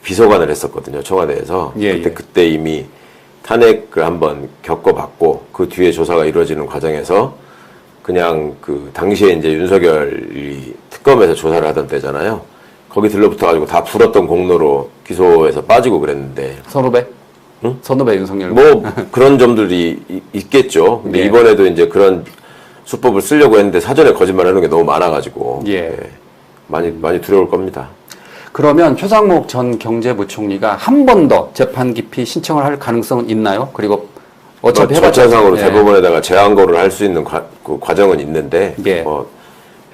비서관을 했었거든요. 청와대에서. 그때 이미 탄핵을 한번 겪어봤고 그 뒤에 조사가 이루어지는 과정에서 그냥 그 당시에 이제 윤석열이 특검에서 조사를 하던 때잖아요. 거기 들러붙어가지고 다 풀었던 공로로 기소에서 빠지고 그랬는데. 선후배? 응? 선후배 윤석열. 뭐 그런 점들이 있겠죠. 근데 이번에도 이제 그런 수법을 쓰려고 했는데 사전에 거짓말하는 게 너무 많아가지고 많이 두려울 겁니다. 그러면 최상목 전 경제부총리가 한 번 더 재판 기피 신청을 할 가능성은 있나요? 그리고 어차피 절차상으로 대법원에다가 제한거를 할 수 있는 그 과정은 있는데 뭐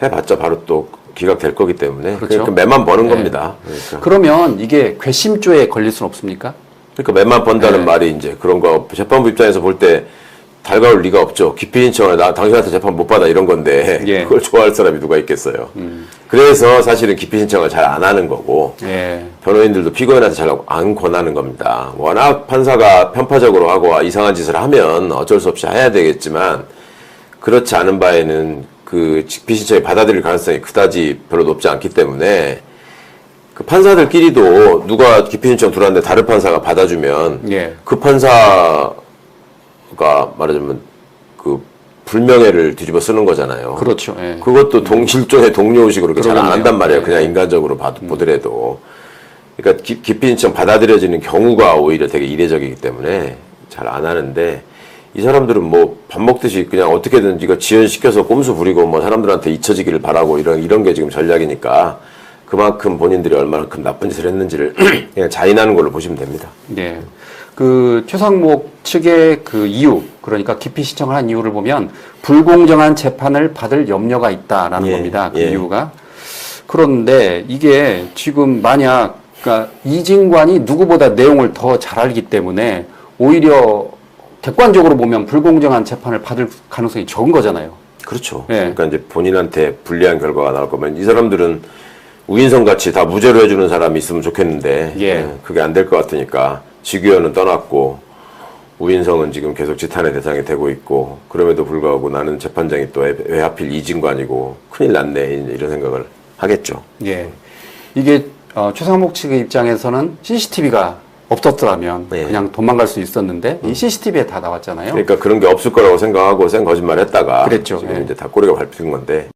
해봤자 바로 또 기각될 거기 때문에 그렇죠. 그러니까 매만 버는 겁니다. 그러니까. 그러면 이게 괘씸죄에 걸릴 수는 없습니까? 그러니까 매만 번다는 말이 이제 그런 거 재판부 입장에서 볼 때 달가울 리가 없죠. 기피 신청을 당신한테 재판 못 받아 이런 건데 그걸 좋아할 사람이 누가 있겠어요. 그래서 사실은 기피 신청을 잘 안 하는 거고 변호인들도 피고인한테 잘 안 권하는 겁니다. 워낙 판사가 편파적으로 하고 이상한 짓을 하면 어쩔 수 없이 해야 되겠지만 그렇지 않은 바에는 그 기피 신청이 받아들일 가능성이 그다지 별로 높지 않기 때문에 그 판사들끼리도 누가 기피 신청 들어왔는데 다른 판사가 받아주면 그 판사가 말하자면 그 불명예를 뒤집어 쓰는 거잖아요. 그렇죠. 그것도 일종의 동료의식으로 잘 안 한단 말이에요. 그냥 인간적으로 보더라도. 그러니까 기피 신청 받아들여지는 경우가 오히려 되게 이례적이기 때문에 잘 안 하는데 이 사람들은 뭐 밥 먹듯이 그냥 어떻게든 이거 지연시켜서 꼼수 부리고 뭐 사람들한테 잊혀지기를 바라고 이런 게 지금 전략이니까 그만큼 본인들이 얼마만큼 나쁜 짓을 했는지를 그냥 자인하는 걸로 보시면 됩니다. 그 최상목 측의 그 이유, 그러니까 기피 신청을 한 이유를 보면 불공정한 재판을 받을 염려가 있다라는 겁니다. 그 이유가. 그런데 이게 지금 만약 그러니까 이진관이 누구보다 내용을 더 잘 알기 때문에 오히려 객관적으로 보면 불공정한 재판을 받을 가능성이 적은 거잖아요. 그렇죠. 그러니까 이제 본인한테 불리한 결과가 나올 거면 이 사람들은 우인성 같이 다 무죄로 해주는 사람이 있으면 좋겠는데 그게 안 될 것 같으니까 지규현은 떠났고 우인성은 지금 계속 지탄의 대상이 되고 있고 그럼에도 불구하고 나는 재판장이 또 왜 하필 이진관이고 큰일 났네 이런 생각을 하겠죠. 이게 최상목 측의 입장에서는 CCTV가 없었더라면 그냥 도망갈 수 있었는데 이 CCTV에 다 나왔잖아요. 그러니까 그런 게 없을 거라고 생각하고 거짓말 했다가 그랬죠. 지금 이제 다 꼬리가 밟힌 건데.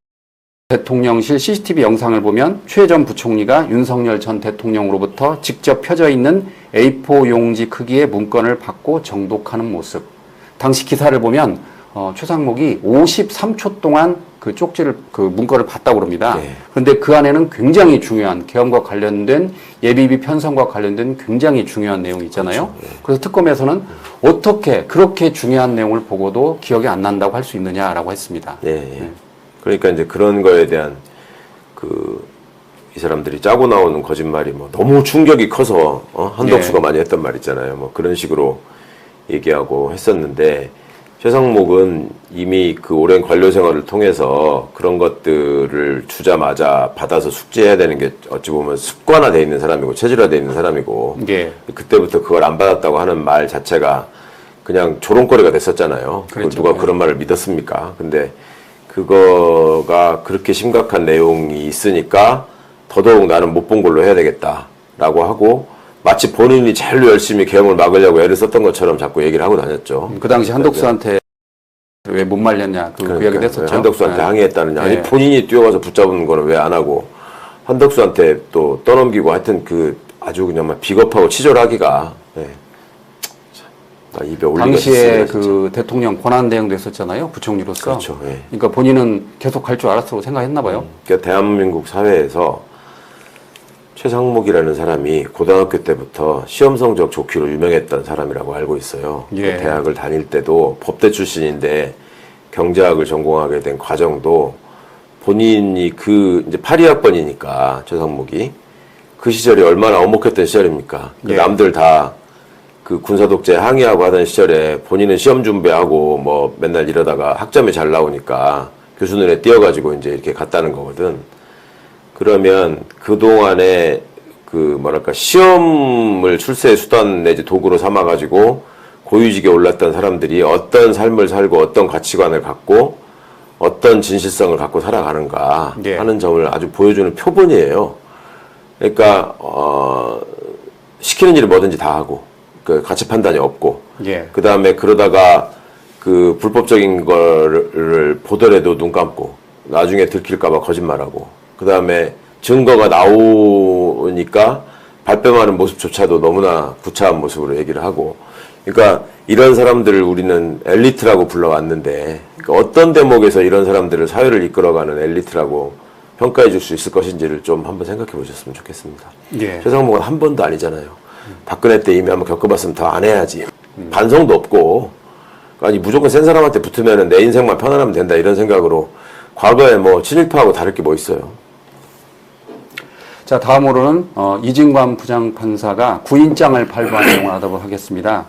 대통령실 CCTV 영상을 보면 최 전 부총리가 윤석열 전 대통령으로부터 직접 펴져 있는 A4 용지 크기의 문건을 받고 정독하는 모습. 당시 기사를 보면 최상목이 53초 동안 그 쪽지를 그 문건을 봤다고 합니다. 그런데 그 안에는 굉장히 중요한 계엄과 관련된 예비비 편성과 관련된 굉장히 중요한 내용이 있잖아요. 그래서 특검에서는 어떻게 그렇게 중요한 내용을 보고도 기억이 안 난다고 할 수 있느냐라고 했습니다. 그러니까 이제 그런 거에 대한 이 사람들이 짜고 나오는 거짓말이 뭐 너무 충격이 커서 한덕수가 많이 했던 말 있잖아요. 뭐 그런 식으로 얘기하고 했었는데 최상목은 이미 그 오랜 관료 생활을 통해서 그런 것들을 주자마자 받아서 숙지해야 되는 게 어찌 보면 습관화되어 있는 사람이고 체질화되어 있는 사람이고 그때부터 그걸 안 받았다고 하는 말 자체가 그냥 조롱거리가 됐었잖아요. 누가 그런 말을 믿었습니까? 근데 그거가 그렇게 심각한 내용이 있으니까 더더욱 나는 못 본 걸로 해야 되겠다라고 하고 마치 본인이 제일 열심히 계엄을 막으려고 애를 썼던 것처럼 자꾸 얘기를 하고 다녔죠. 그 당시 한덕수한테 왜 못 말렸냐 그 이야기도 했었죠. 한덕수한테 항의했다느냐. 아니 본인이 뛰어가서 붙잡은 거는 왜 안 하고 한덕수한테 또 떠넘기고 하여튼 그 아주 그냥 막 비겁하고 치졸하기가 입에 올리가 당시에 그 대통령 권한 대행도 했었잖아요. 부총리로서. 그렇죠. 그러니까 본인은 계속 갈 줄 알았다고 생각했나 봐요. 그러니까 대한민국 사회에서 최상목이라는 사람이 고등학교 때부터 시험 성적 좋기로 유명했던 사람이라고 알고 있어요. 그 대학을 다닐 때도 법대 출신인데 경제학을 전공하게 된 과정도 본인이 이제 82학번이니까 최상목이 그 시절이 얼마나 엄혹했던 시절입니까? 남들 다 그 군사독재 항의하고 하던 시절에 본인은 시험 준비하고 뭐 맨날 이러다가 학점이 잘 나오니까 교수 눈에 띄어가지고 이제 이렇게 갔다는 거거든. 그러면 그동안에 시험을 출세의 수단 내지 도구로 삼아가지고 고위직에 올랐던 사람들이 어떤 삶을 살고 어떤 가치관을 갖고 어떤 진실성을 갖고 살아가는가 하는 점을 아주 보여주는 표본이에요. 그러니까 시키는 일을 뭐든지 다 하고 그 가치 판단이 없고 예. 그 다음에 그러다가 그 불법적인 거를 보더라도 눈 감고 나중에 들킬까봐 거짓말하고 그 다음에 증거가 나오니까 발뺌하는 모습조차도 너무나 구차한 모습으로 얘기를 하고 그러니까 이런 사람들을 우리는 엘리트라고 불러왔는데 그러니까 어떤 대목에서 이런 사람들을 사회를 이끌어가는 엘리트라고 평가해 줄 수 있을 것인지를 좀 한번 생각해 보셨으면 좋겠습니다. 예. 최상목은 한 번도 아니잖아요. 박근혜 때 이미 한번 겪어봤으면 더 안 해야지. 반성도 없고 아니 무조건 센 사람한테 붙으면 내 인생만 편안하면 된다 이런 생각으로 과거에 뭐 친일파하고 다를 게 뭐 있어요. 자, 다음으로는 이진관 부장판사가 구인장을 발부한 내용을 하도록 하겠습니다.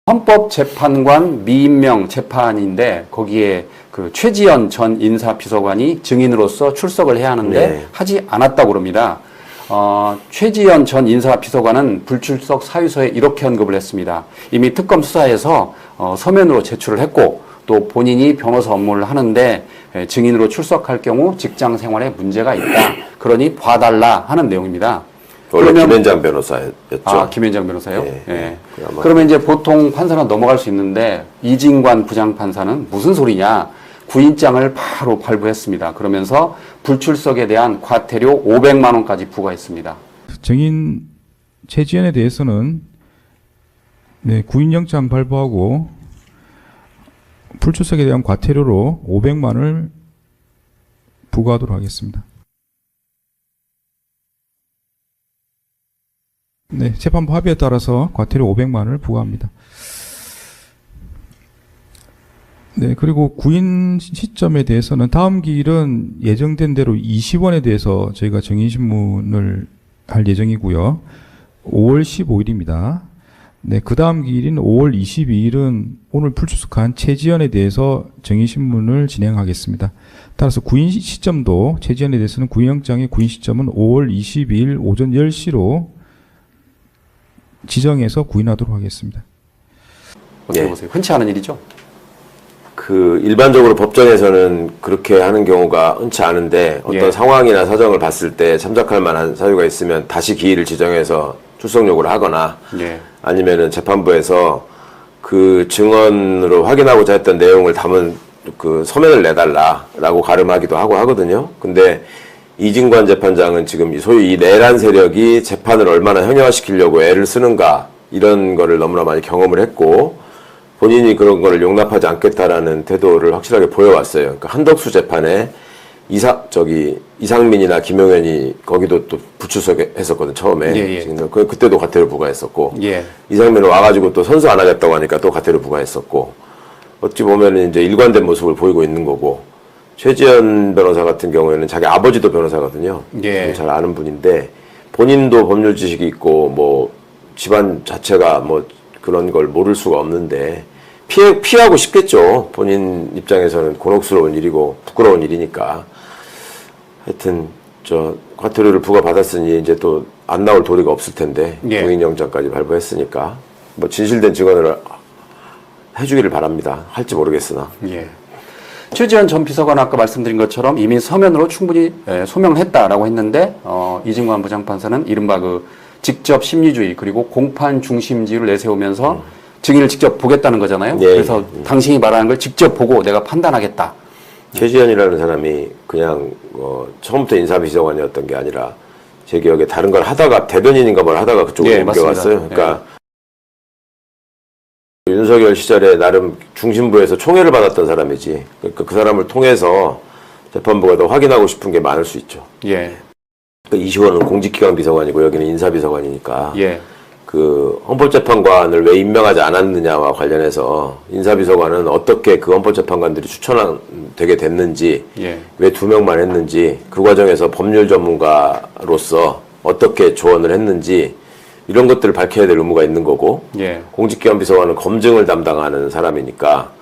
헌법재판관 미임명 재판인데 거기에 그 최지연 전 인사비서관이 증인으로서 출석을 해야 하는데 네. 하지 않았다고 그럽니다. 최지연 전 인사비서관은 불출석 사유서에 이렇게 언급을 했습니다. 이미 특검 수사에서 서면으로 제출을 했고 또 본인이 변호사 업무를 하는데 증인으로 출석할 경우 직장 생활에 문제가 있다. 그러니 봐달라 하는 내용입니다. 원래 김현장 변호사였죠. 아, 김현장 변호사요? 예. 예. 그러면 이제 보통 판사는 넘어갈 수 있는데 이진관 부장판사는 무슨 소리냐? 구인장을 바로 발부했습니다. 그러면서 불출석에 대한 과태료 500만 원까지 부과했습니다. 증인 최지연에 대해서는 네, 구인영장 발부하고 불출석에 대한 과태료로 500만 원을 부과하도록 하겠습니다. 네, 재판부 합의에 따라서 과태료 500만 원을 부과합니다. 네, 그리고 구인 시점에 대해서는 다음 기일은 예정된 대로 20원에 대해서 저희가 증인신문을 할 예정이고요. 5월 15일입니다. 네, 그 다음 기일인 5월 22일은 오늘 불출석한 최지연에 대해서 증인신문을 진행하겠습니다. 따라서 구인 시점도 최지연에 대해서는 구인영장의 구인 시점은 5월 22일 오전 10시로 지정해서 구인하도록 하겠습니다. 어떻게 보세요? 흔치 않은 일이죠? 그 일반적으로 법정에서는 그렇게 하는 경우가 흔치 않은데 어떤 상황이나 사정을 봤을 때 참작할 만한 사유가 있으면 다시 기일을 지정해서 출석 요구를 하거나 아니면은 재판부에서 그 증언으로 확인하고자 했던 내용을 담은 그 서면을 내달라라고 가름하기도 하고 하거든요. 근데 이진관 재판장은 지금 소위 이 내란 세력이 재판을 얼마나 현역화시키려고 애를 쓰는가 이런 거를 너무나 많이 경험을 했고 본인이 그런 거를 용납하지 않겠다라는 태도를 확실하게 보여왔어요. 그러니까 한덕수 재판에 이상민이나 김용현이 거기도 또 불출석했었거든 처음에. 그때도 과태료 부과했었고 이상민은 와가지고 또 선수 안 하겠다고 하니까 또 과태료 부과했었고 어찌 보면은 이제 일관된 모습을 보이고 있는 거고. 최지연 변호사 같은 경우에는 자기 아버지도 변호사거든요. 잘 아는 분인데 본인도 법률 지식이 있고 뭐 집안 자체가 뭐 그런 걸 모를 수가 없는데 피하고 싶겠죠. 본인 입장에서는 곤혹스러운 일이고 부끄러운 일이니까. 하여튼 저 과태료를 부과받았으니 이제 또 안 나올 도리가 없을 텐데 구인영장까지 발부했으니까 뭐 진실된 증언을 해주기를 바랍니다. 할지 모르겠으나. 최지연 전 비서관 아까 말씀드린 것처럼 이미 서면으로 충분히 소명을 했다라고 했는데 이진관 부장판사는 이른바 그 직접 심리주의 그리고 공판 중심주의를 내세우면서 증인을 직접 보겠다는 거잖아요. 그래서 당신이 말하는 걸 직접 보고 내가 판단하겠다. 최지연이라는 사람이 그냥 처음부터 인사비서관이었던 게 아니라 제 기억에 다른 걸 하다가 대변인인가 뭘 하다가 그쪽으로 옮겨갔어요. 그러니까 윤석열 시절에 나름 중심부에서 총애를 받았던 사람이지. 그러니까 그 사람을 통해서 재판부가 더 확인하고 싶은 게 많을 수 있죠. 이시원은 공직기관 비서관이고 여기는 인사비서관이니까 그 헌법재판관을 왜 임명하지 않았느냐와 관련해서 인사비서관은 어떻게 그 헌법재판관들이 추천되게 됐는지 왜 2명만 했는지 그 과정에서 법률 전문가로서 어떻게 조언을 했는지 이런 것들을 밝혀야 될 의무가 있는 거고 공직기관 비서관은 검증을 담당하는 사람이니까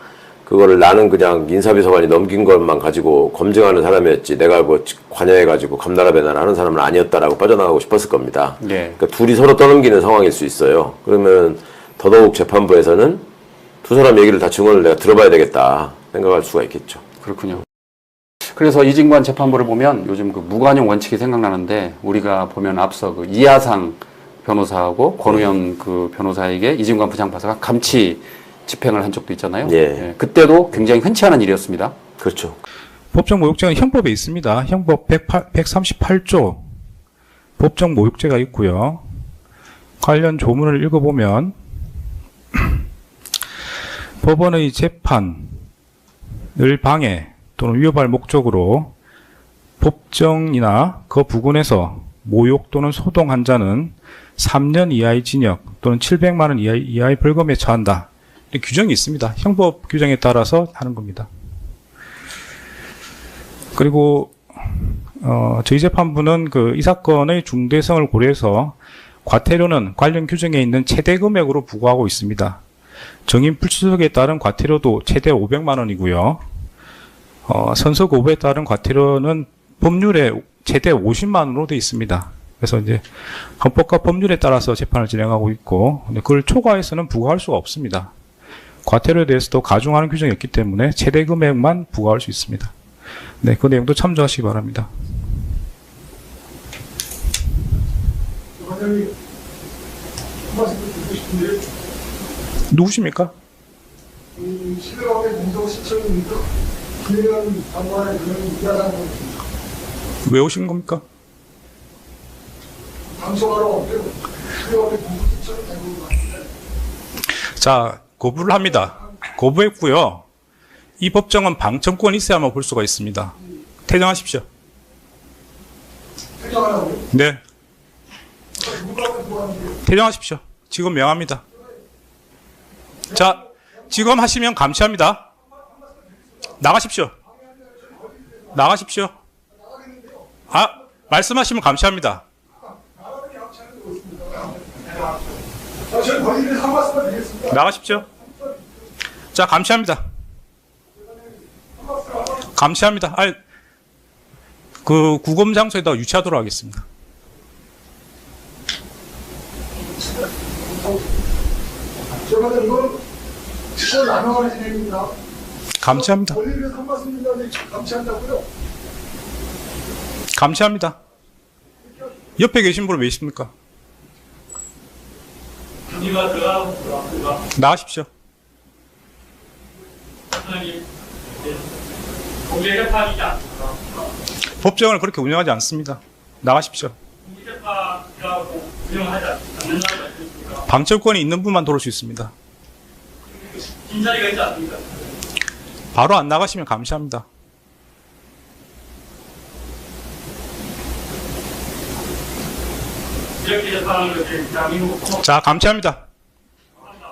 그거를 나는 그냥 인사비서관이 넘긴 것만 가지고 검증하는 사람이었지 내가 뭐 관여해가지고 감나라 배나라 하는 사람은 아니었다라고 빠져나가고 싶었을 겁니다. 그러니까 둘이 서로 떠넘기는 상황일 수 있어요. 그러면 더더욱 재판부에서는 두 사람 얘기를 다 증언을 내가 들어봐야 되겠다 생각할 수가 있겠죠. 그렇군요. 그래서 이진관 재판부를 보면 요즘 그 무관용 원칙이 생각나는데 우리가 보면 앞서 그 이하상 변호사하고 권우현 그 변호사에게 이진관 부장판사가 감치 집행을 한 적도 있잖아요. 예. 예, 그때도 굉장히 흔치 않은 일이었습니다. 그렇죠. 법정 모욕죄는 형법에 있습니다. 형법 138조 법정 모욕죄가 있고요. 관련 조문을 읽어보면 법원의 재판을 방해 또는 위협할 목적으로 법정이나 그 부근에서 모욕 또는 소동한 자는 3년 이하의 징역 또는 700만 원 이하의 벌금에 처한다. 이런 규정이 있습니다. 형법 규정에 따라서 하는 겁니다. 그리고 저희 재판부는 이 사건의 중대성을 고려해서 과태료는 관련 규정에 있는 최대 금액으로 부과하고 있습니다. 정인 불출석에 따른 과태료도 최대 500만 원이고요. 선서 거부에 따른 과태료는 법률에 최대 50만 원으로 되어 있습니다. 그래서 이제 헌법과 법률에 따라서 재판을 진행하고 있고, 그걸 초과해서는 부과할 수가 없습니다. 과태료에 대해서도 가중하는 규정이 없기 때문에 최대 금액만 부과할 수 있습니다. 네, 그 내용도 참조하시기 바랍니다. 관장님, 한 말씀 듣고 싶은데, 누구십니까? 시대가의 공동 시청입니까? 그런 장관의 그런 이야기하는 겁니다. 왜 오신 겁니까? 방송하러 왔대요. 시대가의 공동 시청을 되는 것 같은데. 자, 거부를 합니다. 거부했고요. 이 법정은 방청권이 있어야만 볼 수가 있습니다. 퇴정하십시오. 퇴장하라고요? 네, 누가 하는데요? 퇴정하십시오. 지금 명합니다. 자, 지금 하시면 감시합니다. 나가십시오. 나가십시오. 아, 말씀하시면 감시합니다. 저는 거기를 한 말씀만 드리겠습니다. 나가십시오. 자, 감시합니다. 감시합니다. 아, 그 구검 장소에다 유치하도록 하겠습니다. 제가 이거는 시절 남용하는 진행입니다. 감시합니다. 거기를 한 말씀 드리는데 감시한다고요? 감시합니다. 옆에 계신 분은 왜 있습니까? 나가십시오. 법정을 그렇게 운영하지 않습니다. 나가십시오. 방청권이 있는 분만 들어올 수 있습니다. 빈자리가 있지 않습니까? 바로 안 나가시면 감시합니다. 이렇게 재판하는 것이 대한민국 자, 감시합니다.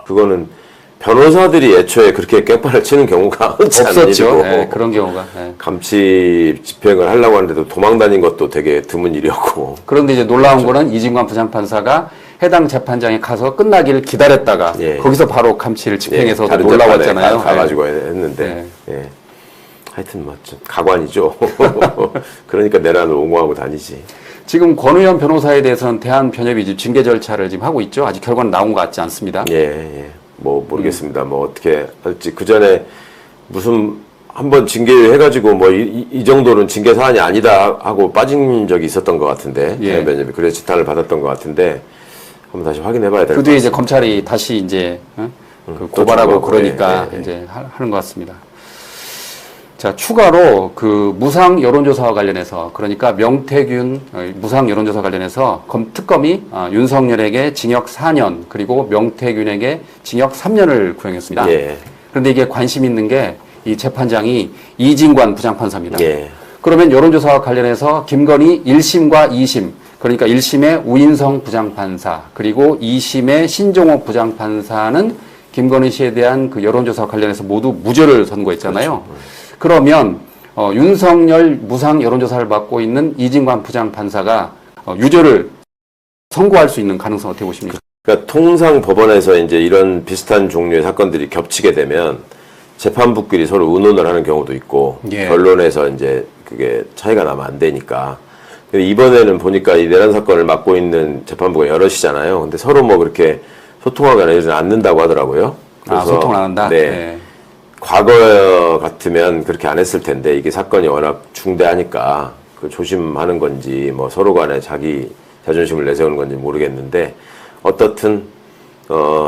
그거는 변호사들이 애초에 그렇게 깽판을 치는 경우가 흔치 않은 없었죠. 일이고 네, 그런 경우가. 네. 감치 집행을 하려고 하는데도 도망 다닌 것도 되게 드문 일이었고. 그런데 이제 놀라운 거는 이진관 부장판사가 해당 재판장에 가서 끝나기를 기다렸다가 예. 거기서 바로 감치를 집행해서 다른 놀라웠잖아요. 재판에 가가지고 했는데. 네. 예. 하여튼 뭐 좀 가관이죠. 그러니까 내란을 옹호하고 다니지. 지금 권우현 변호사에 대해서는 대한변협이 지금 징계 절차를 지금 하고 있죠. 아직 결과는 나온 것 같지 않습니다. 예. 뭐 모르겠습니다. 뭐 어떻게 할지 그 전에 무슨 한번 징계해가지고 뭐 이 정도는 징계 사안이 아니다 하고 빠진 적이 있었던 것 같은데 예. 대변협이 그래서 지탄을 받았던 것 같은데 한번 다시 확인해봐야 될 것 그 뒤에 이제 같습니다. 검찰이 다시 이제 그 고발하고 또 그러니까 예, 예. 이제 하는 것 같습니다. 자, 추가로 그 무상 여론조사와 관련해서 그러니까 명태균 무상 여론조사 관련해서 특검이 윤석열에게 징역 4년 그리고 명태균에게 징역 3년을 구형했습니다. 예. 그런데 이게 관심 있는 게 이 재판장이 이진관 부장판사입니다. 예. 그러면 여론조사와 관련해서 김건희 1심과 2심 그러니까 1심의 우인성 부장판사 그리고 2심의 신종옥 부장판사는 김건희 씨에 대한 그 여론조사와 관련해서 모두 무죄를 선고했잖아요. 그러면 윤석열 무상 여론조사를 받고 있는 이진관 부장판사가 유죄를 선고할 수 있는 가능성 어떻게 보십니까? 그러니까 통상 법원에서 이제 이런 비슷한 종류의 사건들이 겹치게 되면 재판부끼리 서로 의논을 하는 경우도 있고 예. 결론에서 이제 그게 차이가 나면 안 되니까. 근데 이번에는 보니까 이 내란 사건을 맡고 있는 재판부가 여럿이잖아요. 근데 서로 뭐 그렇게 소통하거나 이러지 않는다고 하더라고요. 소통을 안 한다? 네. 네. 과거 같으면 그렇게 안 했을 텐데 이게 사건이 워낙 중대하니까 그 조심하는 건지 뭐 서로 간에 자기 자존심을 내세우는 건지 모르겠는데 어떻든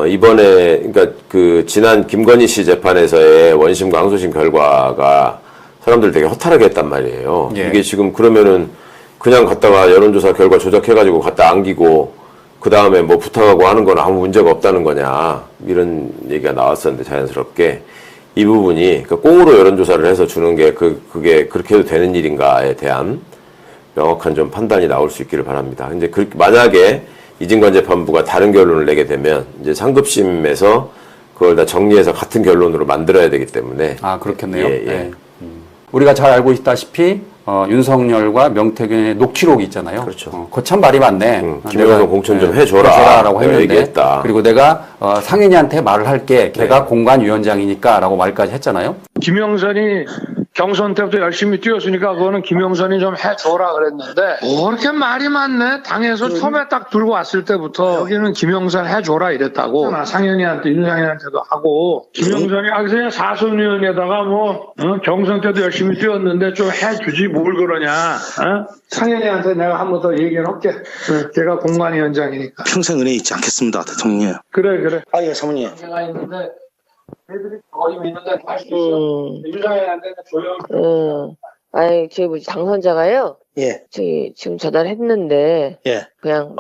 이번에 그러니까 그 지난 김건희 씨 재판에서의 원심과 항소심 결과가 사람들 되게 허탈하게 했단 말이에요. 예. 이게 지금 그러면은 그냥 갔다가 여론조사 결과 조작해가지고 갖다 안기고 그 다음에 뭐 부탁하고 하는 건 아무 문제가 없다는 거냐 이런 얘기가 나왔었는데 자연스럽게 이 부분이 그러니까 꽁으로 여론조사를 해서 주는 게 그게 그렇게 해도 되는 일인가에 대한 명확한 좀 판단이 나올 수 있기를 바랍니다. 근데 만약에 이진관 재판부가 다른 결론을 내게 되면 이제 상급심에서 그걸 다 정리해서 같은 결론으로 만들어야 되기 때문에 아, 그렇겠네요. 예. 네. 우리가 잘 알고 있다시피 윤석열과 명태균의 녹취록이 있잖아요. 그렇죠. 거참 말이 많네. 김영선 공천 좀 해줘라라고 했는데 얘기했다. 그리고 내가 상인이한테 말을 할게. 걔가 공관위원장이니까라고 말까지 했잖아요. 김영선이 경선 때부터 열심히 뛰었으니까 그거는 김영선이 좀 해줘라 그랬는데 뭐 그렇게 말이 많네. 당에서 처음에 딱 들고 왔을 때부터 여기는 김영선 해줘라 이랬다고 상현이한테 윤상현한테도 하고 김영선이 그냥 사선 의원에다가 뭐 경선 때도 열심히 뛰었는데 좀 해주지 뭘 그러냐. 상현이한테 내가 한 번 더 얘기를 할게. 걔가 공관위원장이니까. 평생 은혜 잊지 않겠습니다, 대통령. 그래. 예, 사모님. 제가 있는데 애들이 거기 있는데 할 수 있어. 윤상현한테 조용. 아니, 저희 뭐지, 당선자가요? 예, 저희 지금 전화를 했는데, 예. 그냥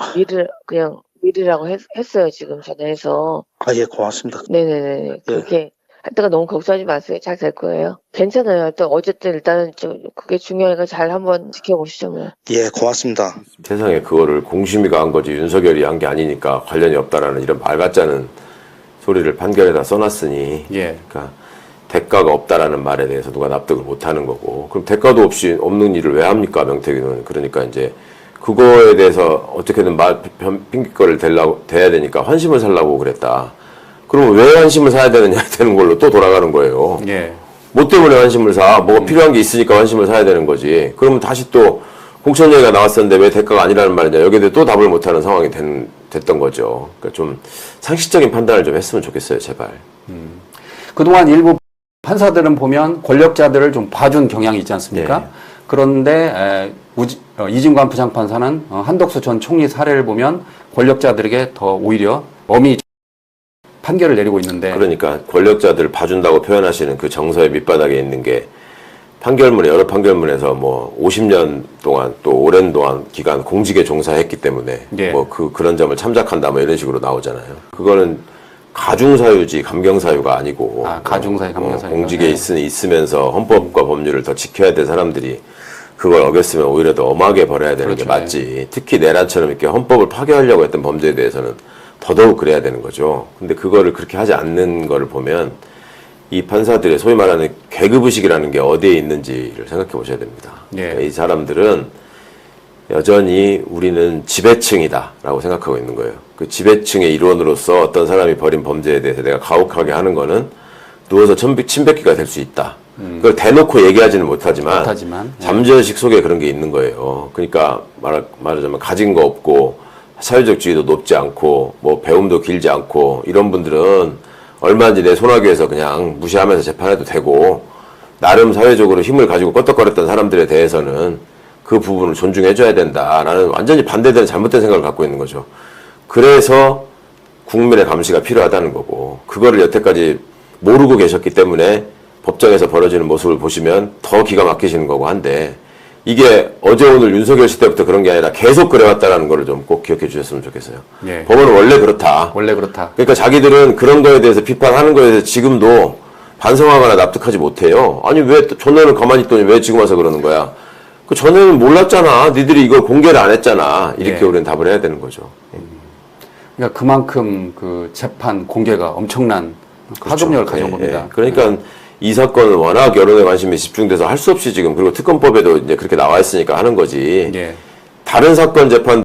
미르라고 했어요, 지금 전화해서. 예, 고맙습니다. 네네네. 그렇게 했다가 너무 걱정하지 마세요. 잘 될 거예요. 괜찮아요. 또 어쨌든 일단은 그게 중요하니까 잘 한번 지켜보시죠, 뭐. 예, 고맙습니다. 세상에 그거를 공심위가 한 거지 윤석열이 한 게 아니니까 관련이 없다라는 이런 말 같지 않은 소리를 판결에다 써놨으니 예. 그러니까 대가가 없다라는 말에 대해서 누가 납득을 못하는 거고 그럼 대가도 없이 없는 일을 왜 합니까 명태균은. 그러니까 이제 그거에 대해서 어떻게든 핑계거리를 대야 되니까 환심을 살라고 그랬다. 그러면 왜 환심을 사야 되느냐 되는 걸로 또 돌아가는 거예요. 예. 뭐 때문에 환심을 사? 뭐가 필요한 게 있으니까 환심을 사야 되는 거지. 그러면 다시 또 공천 얘기가 나왔었는데 왜 대가가 아니라는 말이냐. 여기에 대해 또 답을 못하는 상황이 됐던 거죠. 그러니까 좀 상식적인 판단을 좀 했으면 좋겠어요, 제발. 그동안 일부 판사들은 보면 권력자들을 좀 봐준 경향이 있지 않습니까? 네. 그런데 이진관 부장판사는 한덕수 전 총리 사례를 보면 권력자들에게 더 오히려 엄히 판결을 내리고 있는데 그러니까 권력자들 봐준다고 표현하시는 그 정서의 밑바닥에 있는 게 여러 판결문에서 뭐 50년 동안 또 오랜 동안 기간 공직에 종사했기 때문에 예. 뭐 그런 점을 참작한다 뭐 이런 식으로 나오잖아요. 그거는 가중사유지 감경사유가 아니고 가중사유, 감경사유. 공직에 있으면서 헌법과 법률을 더 지켜야 될 사람들이 그걸 어겼으면 오히려 더 엄하게 벌여야 되는 게 그렇죠. 맞지. 특히 내란처럼 이렇게 헌법을 파괴하려고 했던 범죄에 대해서는 더더욱 그래야 되는 거죠. 근데 그거를 그렇게 하지 않는 거를 보면 이 판사들의 소위 말하는 계급의식이라는 게 어디에 있는지를 생각해 보셔야 됩니다. 예. 그러니까 이 사람들은 여전히 우리는 지배층이다라고 생각하고 있는 거예요. 그 지배층의 일원으로서 어떤 사람이 벌인 범죄에 대해서 내가 가혹하게 하는 거는 누워서 침뱉기가 될 수 있다. 그걸 대놓고 얘기하지는 못하지만 잠재의식 속에 그런 게 있는 거예요. 그러니까 말하자면 가진 거 없고 사회적 지위도 높지 않고 뭐 배움도 길지 않고 이런 분들은 얼마든지 내 손아귀에서 그냥 무시하면서 재판해도 되고 나름 사회적으로 힘을 가지고 껐덕거렸던 사람들에 대해서는 그 부분을 존중해줘야 된다라는 완전히 반대되는 잘못된 생각을 갖고 있는 거죠. 그래서 국민의 감시가 필요하다는 거고 그거를 여태까지 모르고 계셨기 때문에 법정에서 벌어지는 모습을 보시면 더 기가 막히시는 거고 한데 이게 어제 오늘 윤석열 씨 때부터 그런 게 아니라 계속 그래왔다라는 거를 좀 꼭 기억해 주셨으면 좋겠어요. 예. 법원은 원래 그렇다. 원래 그렇다. 그러니까 자기들은 그런 거에 대해서 비판하는 거에 대해서 지금도 반성하거나 납득하지 못해요. 아니 왜 전에는 가만히 있더니 왜 지금 와서 그러는 거야. 그 전에는 몰랐잖아. 니들이 이걸 공개를 안 했잖아. 이렇게 예. 우리는 답을 해야 되는 거죠. 그러니까 그만큼 그 재판 공개가 엄청난 파급력을 가져온 겁니다. 그러니까 이 사건은 워낙 여론의 관심이 집중돼서 할 수 없이 지금 그리고 특검법에도 이제 그렇게 나와 있으니까 하는 거지. 예. 다른 사건 재판